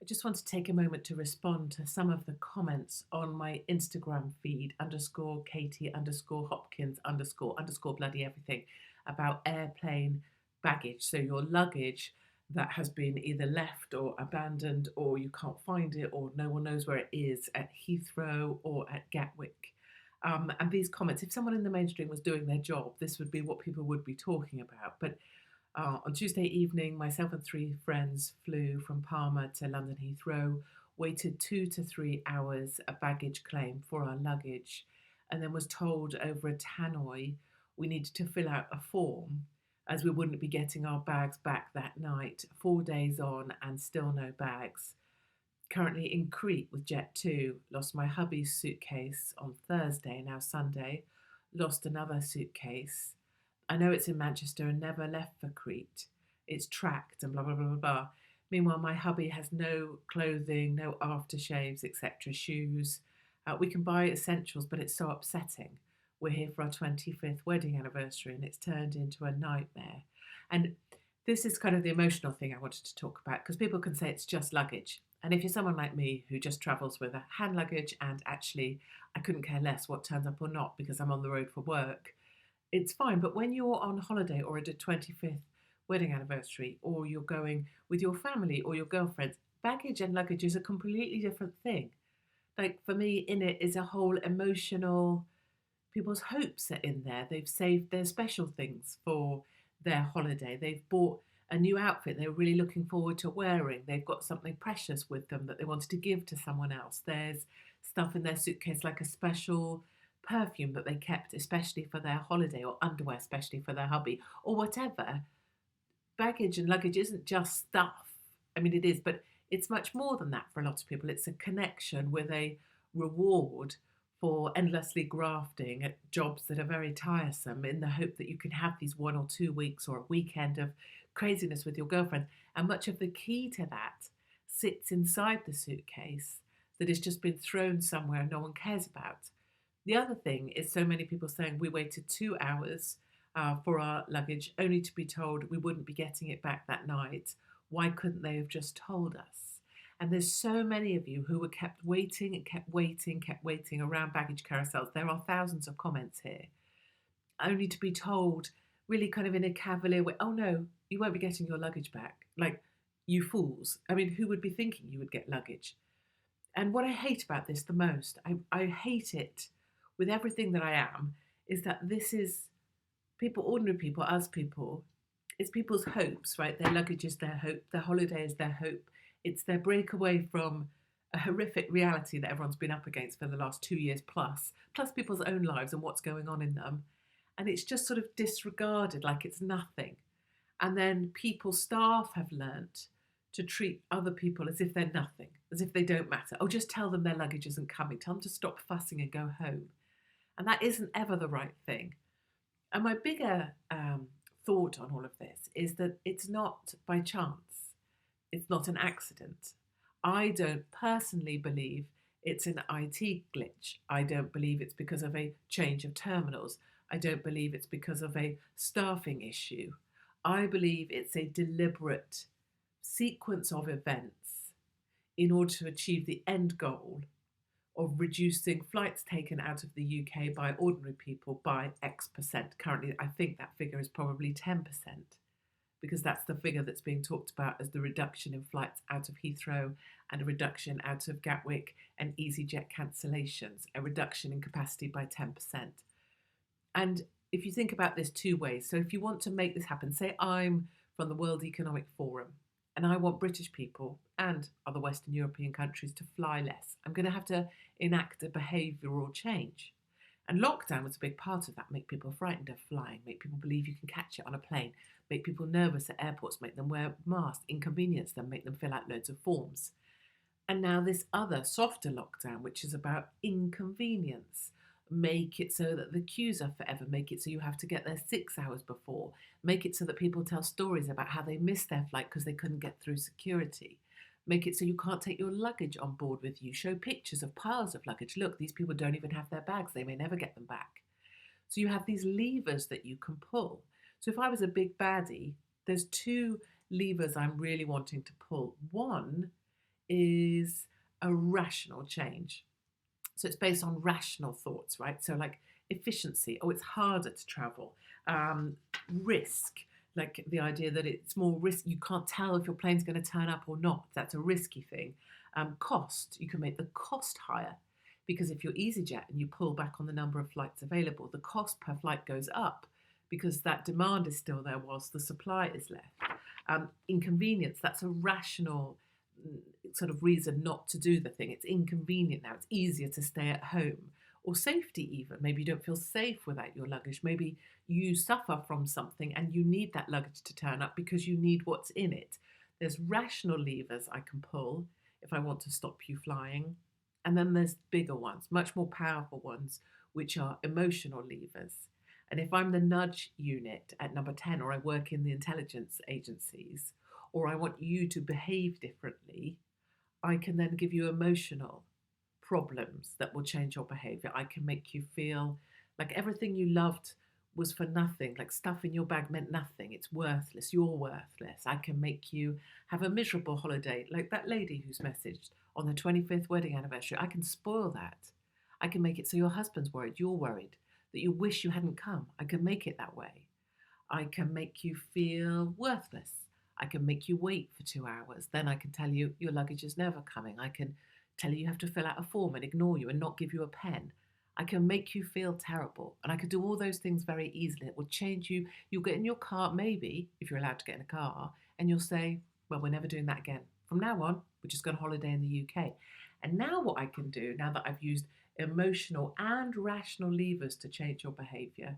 just want to take a moment to respond to some of the comments on my Instagram feed, underscore Katie underscore Hopkins underscore bloody everything, about airplane baggage. So your luggage that has been either left or abandoned, or you can't find it, or no one knows where it is at Heathrow or at Gatwick. And these comments, if someone in the mainstream was doing their job, this would be what people would be talking about. But on Tuesday evening, myself and three friends flew from Palma to London Heathrow, waited 2 to 3 hours a baggage claim for our luggage, and then was told over a tannoy we needed to fill out a form as we wouldn't be getting our bags back that night. 4 days on and still no bags. Currently in Crete with Jet2, lost my hubby's suitcase on Thursday, now Sunday, lost another suitcase. I know it's in Manchester and never left for Crete. It's tracked and blah, blah, blah, blah, blah. Meanwhile, my hubby has no clothing, no aftershaves, etc., shoes. We can buy essentials, but it's so upsetting. We're here for our 25th wedding anniversary and it's turned into a nightmare. And this is kind of the emotional thing I wanted to talk about, because people can say it's just luggage. And if you're someone like me who just travels with a hand luggage and actually I couldn't care less what turns up or not because I'm on the road for work, it's fine. But when you're on holiday or at a 25th wedding anniversary, or you're going with your family or your girlfriends, baggage and luggage is a completely different thing. Like for me, in it is a whole emotional, people's hopes are in there. They've saved their special things for their holiday. They've bought a new outfit they're really looking forward to wearing. They've got something precious with them that they wanted to give to someone else. There's stuff in their suitcase like a special perfume that they kept especially for their holiday, or underwear especially for their hubby, or whatever. Baggage and luggage isn't just stuff. I mean, it is, but it's much more than that for a lot of people. It's a connection with a reward for endlessly grafting at jobs that are very tiresome, in the hope that you can have these 1 or 2 weeks or a weekend of craziness with your girlfriend. And much of the key to that sits inside the suitcase that has just been thrown somewhere no one cares about. The other thing is so many people saying we waited 2 hours for our luggage only to be told we wouldn't be getting it back that night. Why couldn't they have just told us? And there's so many of you who were kept waiting and kept waiting around baggage carousels. There are thousands of comments here, only to be told really kind of in a cavalier way, oh no, you won't be getting your luggage back. Like, you fools. I mean, who would be thinking you would get luggage? And what I hate about this the most, I hate it with everything that I am, is that this is people, ordinary people, us people, it's people's hopes, right? Their luggage is their hope, their holiday is their hope. It's their breakaway from a horrific reality that everyone's been up against for the last 2 years plus people's own lives and what's going on in them. And it's just sort of disregarded like it's nothing. And then staff have learnt to treat other people as if they're nothing, as if they don't matter. Oh, just tell them their luggage isn't coming. Tell them to stop fussing and go home. And that isn't ever the right thing. And my bigger thought on all of this is that it's not by chance. It's not an accident. I don't personally believe it's an IT glitch. I don't believe it's because of a change of terminals. I don't believe it's because of a staffing issue. I believe it's a deliberate sequence of events in order to achieve the end goal of reducing flights taken out of the UK by ordinary people by X%. Currently, I think that figure is probably 10%, because that's the figure that's being talked about as the reduction in flights out of Heathrow and a reduction out of Gatwick and EasyJet cancellations, a reduction in capacity by 10%. And if you think about this two ways, so if you want to make this happen, say I'm from the World Economic Forum and I want British people and other Western European countries to fly less, I'm going to have to enact a behavioural change. And lockdown was a big part of that. Make people frightened of flying, make people believe you can catch it on a plane, make people nervous at airports, make them wear masks, inconvenience them, make them fill out loads of forms. And now this other softer lockdown, which is about inconvenience. Make it so that the queues are forever, make it so you have to get there 6 hours before, make it so that people tell stories about how they missed their flight because they couldn't get through security, make it so you can't take your luggage on board with you, show pictures of piles of luggage. Look, these people don't even have their bags, they may never get them back. So you have these levers that you can pull. So if I was a big baddie, there's two levers I'm really wanting to pull. One is a rational change. So it's based on rational thoughts, right? So like efficiency, oh, it's harder to travel. Risk, like the idea that it's more risk. You can't tell if your plane's going to turn up or not. That's a risky thing. Cost, you can make the cost higher because if you're EasyJet and you pull back on the number of flights available, the cost per flight goes up because that demand is still there whilst the supply is left. Inconvenience, that's a rational sort of reason not to do the thing. It's inconvenient now. It's easier to stay at home. Or safety, even. Maybe you don't feel safe without your luggage. Maybe you suffer from something and you need that luggage to turn up because you need what's in it. There's rational levers I can pull if I want to stop you flying. And then there's bigger ones, much more powerful ones, which are emotional levers. And if I'm the nudge unit at number 10, or I work in the intelligence agencies, or I want you to behave differently, I can then give you emotional problems that will change your behavior. I can make you feel like everything you loved was for nothing, like stuff in your bag meant nothing. It's worthless. You're worthless. I can make you have a miserable holiday, like that lady who's messaged on the 25th wedding anniversary. I can spoil that. I can make it so your husband's worried, you're worried, that you wish you hadn't come. I can make it that way. I can make you feel worthless. I can make you wait for 2 hours. Then I can tell you your luggage is never coming. I can tell you have to fill out a form and ignore you and not give you a pen. I can make you feel terrible. And I could do all those things very easily. It will change you. You'll get in your car, maybe, if you're allowed to get in a car, and you'll say, well, we're never doing that again. From now on, we're just going on holiday in the UK. And now what I can do, now that I've used emotional and rational levers to change your behavior,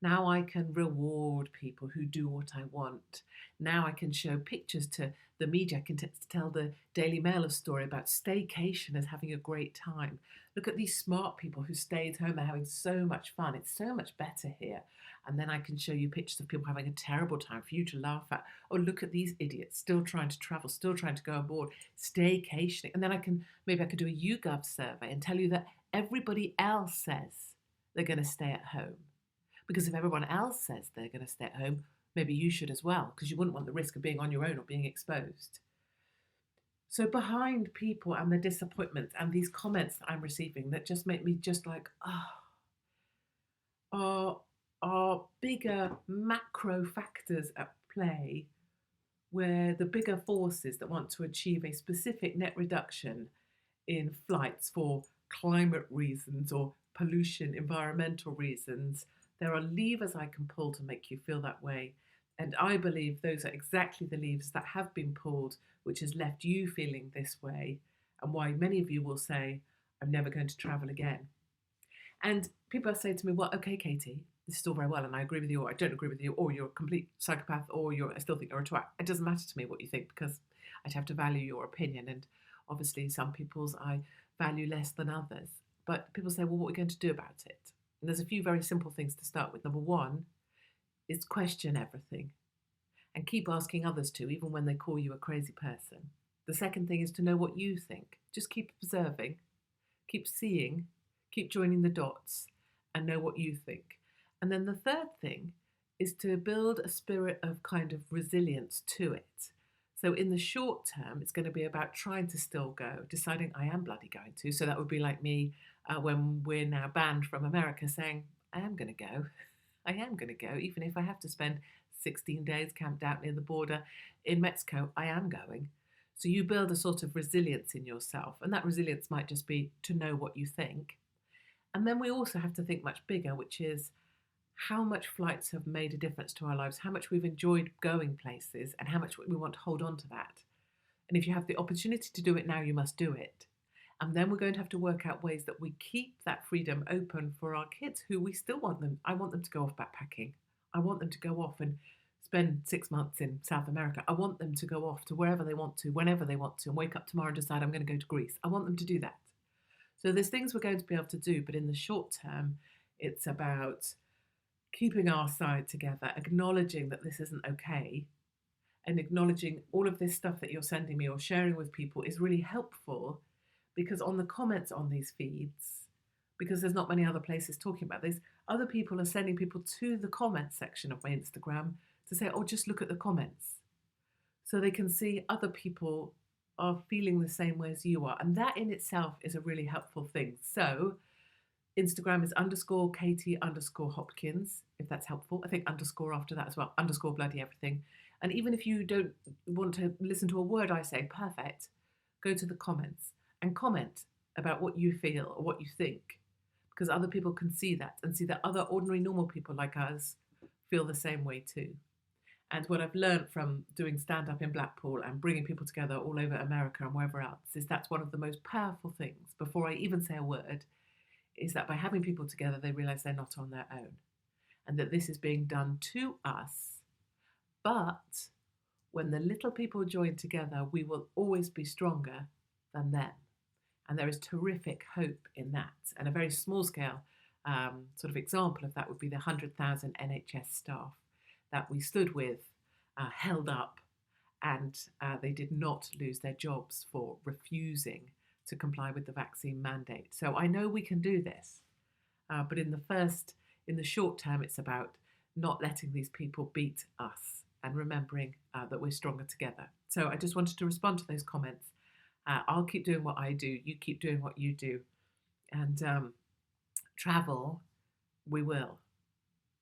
now I can reward people who do what I want. Now I can show pictures to the media. I can tell the Daily Mail a story about staycation as having a great time. Look at these smart people who stayed home. They're having so much fun. It's so much better here. And then I can show you pictures of people having a terrible time for you to laugh at. Oh, look at these idiots still trying to travel, still trying to go aboard, staycationing. And then maybe I could do a YouGov survey and tell you that everybody else says they're going to stay at home. Because if everyone else says they're going to stay at home, maybe you should as well, because you wouldn't want the risk of being on your own or being exposed. So behind people and the disappointments and these comments that I'm receiving that just make me just like, are bigger macro factors at play where the bigger forces that want to achieve a specific net reduction in flights for climate reasons or pollution, environmental reasons. There are levers I can pull to make you feel that way. And I believe those are exactly the levers that have been pulled, which has left you feeling this way, and why many of you will say, I'm never going to travel again. And people say to me, well, okay, Katie, this is all very well, and I agree with you, or I don't agree with you, or you're a complete psychopath, or I still think you're a twat. It doesn't matter to me what you think, because I'd have to value your opinion. And obviously some people's I value less than others. But people say, well, what are we going to do about it? And there's a few very simple things to start with. Number one is question everything and keep asking others to, even when they call you a crazy person. The second thing is to know what you think. Just keep observing, keep seeing, keep joining the dots, and know what you think. And then the third thing is to build a spirit of kind of resilience to it. So in the short term, it's going to be about trying to still go, deciding I am bloody going to. So that would be like me when we're now banned from America saying, I am going to go. I am going to go, even if I have to spend 16 days camped out near the border in Mexico, I am going. So you build a sort of resilience in yourself. And that resilience might just be to know what you think. And then we also have to think much bigger, which is how much flights have made a difference to our lives, how much we've enjoyed going places, and how much we want to hold on to that. And if you have the opportunity to do it now, you must do it. And then we're going to have to work out ways that we keep that freedom open for our kids, who we still want them. I want them to go off backpacking. I want them to go off and spend 6 months in South America. I want them to go off to wherever they want to, whenever they want to, and wake up tomorrow and decide I'm going to go to Greece. I want them to do that. So there's things we're going to be able to do, but in the short term, it's about keeping our side together, acknowledging that this isn't okay, and acknowledging all of this stuff that you're sending me or sharing with people is really helpful, because on the comments on these feeds, because there's not many other places talking about this, other people are sending people to the comments section of my Instagram to say, oh, just look at the comments. So they can see other people are feeling the same way as you are. And that in itself is a really helpful thing. So Instagram is underscore Katie underscore Hopkins, if that's helpful. I think underscore after that as well, underscore bloody everything. And even if you don't want to listen to a word I say, perfect, go to the comments and comment about what you feel or what you think, because other people can see that and see that other ordinary, normal people like us feel the same way too. And what I've learned from doing stand up in Blackpool and bringing people together all over America and wherever else is that's one of the most powerful things before I even say a word is that by having people together, they realize they're not on their own and that this is being done to us. But when the little people join together, we will always be stronger than them. And there is terrific hope in that. And a very small scale sort of example of that would be the 100,000 NHS staff that we stood with, held up, and they did not lose their jobs for refusing to comply with the vaccine mandate. So I know we can do this, but in the short term, it's about not letting these people beat us and remembering that we're stronger together. So I just wanted to respond to those comments. I'll keep doing what I do. You keep doing what you do. And travel, we will.